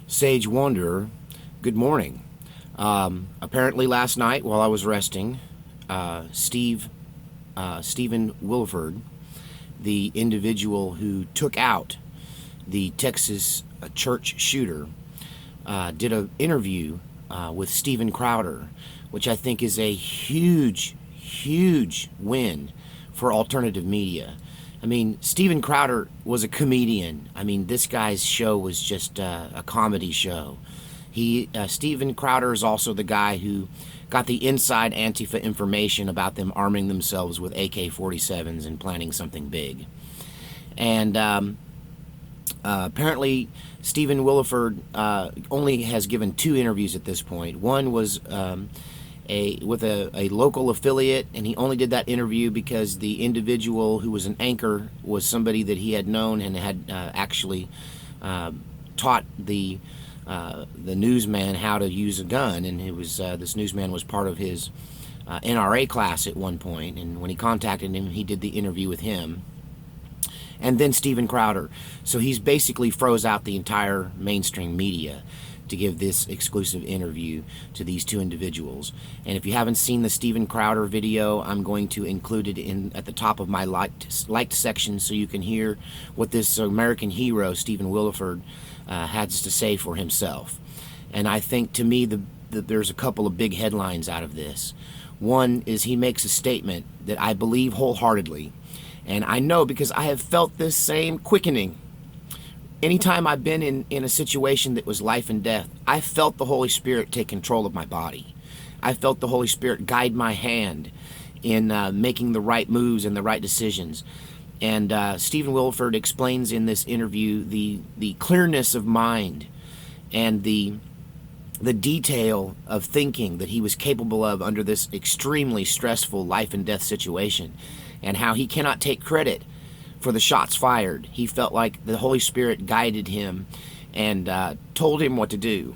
Sage Wanderer, good morning. Apparently last night while I was resting, Stephen Willeford, the individual who took out the Texas church shooter, did an interview with Steven Crowder, which I think is a huge, huge win for alternative media. I mean, Steven Crowder was a comedian. I mean, this guy's show was just a comedy show. Steven Crowder is also the guy who got the inside Antifa information about them arming themselves with AK-47s and planning something big. And apparently, Stephen Willeford only has given 2 interviews at this point. One was with a local affiliate, and he only did that interview because the individual who was an anchor was somebody that he had known and had actually taught the newsman how to use a gun, and it was this newsman was part of his NRA class at one point, and when he contacted him, he did the interview with him. And then Steven Crowder. So he's basically froze out the entire mainstream media to give this exclusive interview to these 2 individuals. And if you haven't seen the Steven Crowder video, I'm going to include it at the top of my liked section so you can hear what this American hero, Stephen Willeford, has to say for himself. And I think, to me, there's a couple of big headlines out of this. One is he makes a statement that I believe wholeheartedly, and I know because I have felt this same quickening. Anytime I've been in a situation that was life and death, I felt the Holy Spirit take control of my body. I felt the Holy Spirit guide my hand in making the right moves and the right decisions. And Stephen Willeford explains in this interview the clearness of mind and the detail of thinking that he was capable of under this extremely stressful life and death situation, and how he cannot take credit for the shots fired. He felt like the Holy Spirit guided him and told him what to do.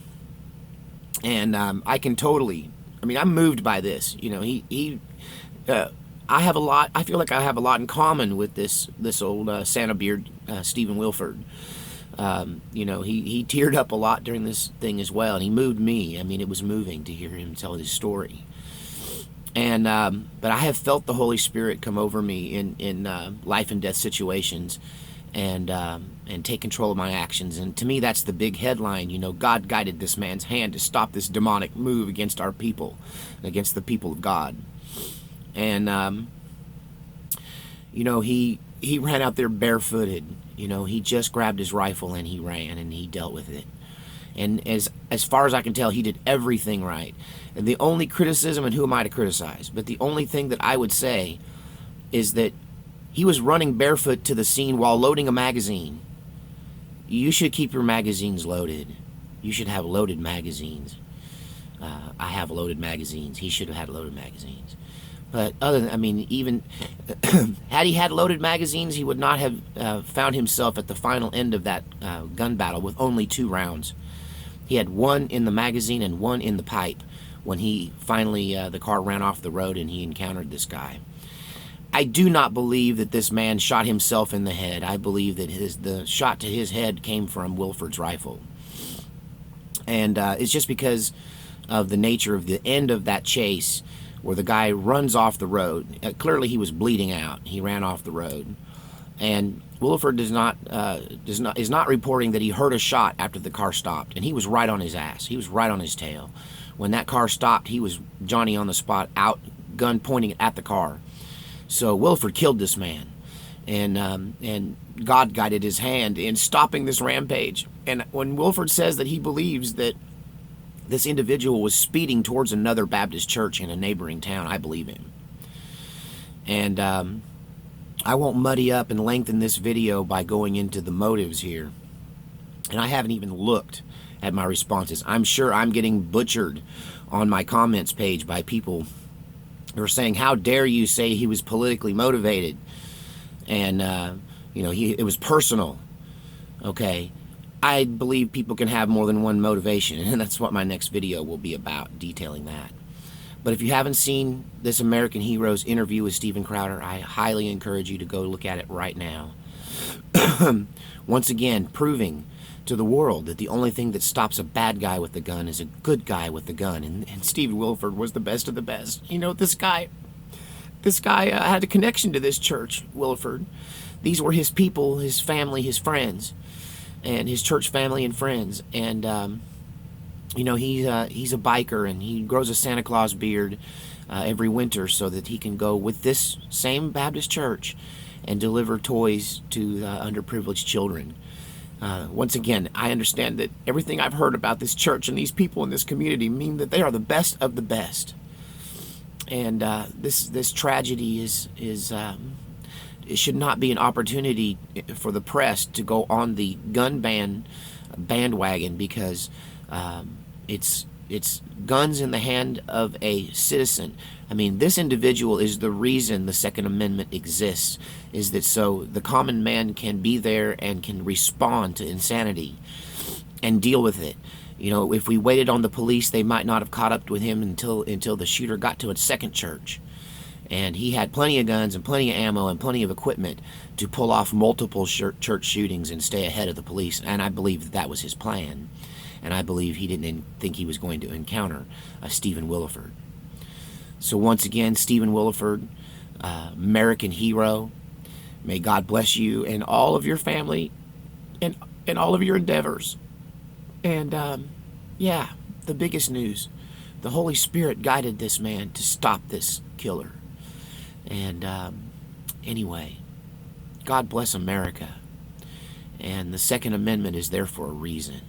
And I can totally, I'm moved by this. You know, I have a lot, I feel like I have a lot in common with this old Santa Beard, Stephen Willeford. You know, he teared up a lot during this thing as well, and he moved me. I mean, it was moving to hear him tell his story. And but I have felt the Holy Spirit come over me in life and death situations, and take control of my actions. And to me, that's the big headline. You know, God guided this man's hand to stop this demonic move against our people, against the people of God. And you know, he ran out there barefooted. You know, he just grabbed his rifle and he ran and he dealt with it. And as far as I can tell, he did everything right. And the only criticism, and who am I to criticize, but the only thing that I would say is that he was running barefoot to the scene while loading a magazine. You should keep your magazines loaded. You should have loaded magazines. I have loaded magazines. He should have had loaded magazines. But other than, even had he had loaded magazines, he would not have found himself at the final end of that gun battle with only 2 rounds. He had 1 in the magazine and 1 in the pipe when he finally, the car ran off the road and he encountered this guy. I do not believe that this man shot himself in the head. I believe that the shot to his head came from Willeford's rifle. And it's just because of the nature of the end of that chase, where the guy runs off the road. Clearly he was bleeding out. He ran off the road. And Willeford is not reporting that he heard a shot after the car stopped, and he was right on his ass. He was right on his tail. When that car stopped, he was Johnny on the spot, out, gun pointing at the car. So Willeford killed this man, and God guided his hand in stopping this rampage. And when Willeford says that he believes that this individual was speeding towards another Baptist church in a neighboring town, I believe him. And I won't muddy up and lengthen this video by going into the motives here. And I haven't even looked at my responses. I'm sure I'm getting butchered on my comments page by people who are saying, how dare you say he was politically motivated? And, you know, it was personal. Okay. I believe people can have more than one motivation, and that's what my next video will be about, detailing that. But if you haven't seen this American Hero's interview with Steven Crowder, I highly encourage you to go look at it right now. Once again, proving to the world that the only thing that stops a bad guy with the gun is a good guy with the gun. And Stephen Willeford was the best of the best. You know, this guy had a connection to this church, Willeford. These were his people, his family, his friends, and his church family and friends. And you know, he's a biker, and he grows a Santa Claus beard every winter so that he can go with this same Baptist church and deliver toys to underprivileged children. Once again, I understand that everything I've heard about this church and these people in this community mean that they are the best of the best. And this tragedy it should not be an opportunity for the press to go on the gun ban bandwagon, because it's guns in the hand of a citizen. I mean, this individual is the reason the Second Amendment exists, is that so the common man can be there and can respond to insanity and deal with it. You know, if we waited on the police, they might not have caught up with him until the shooter got to a second church. And he had plenty of guns and plenty of ammo and plenty of equipment to pull off multiple church shootings and stay ahead of the police. And I believe that was his plan. And I believe he didn't think he was going to encounter Stephen Willeford. So once again, Stephen Willeford, American hero, may God bless you and all of your family and all of your endeavors. And yeah, the biggest news, the Holy Spirit guided this man to stop this killer. And anyway, God bless America. And the Second Amendment is there for a reason.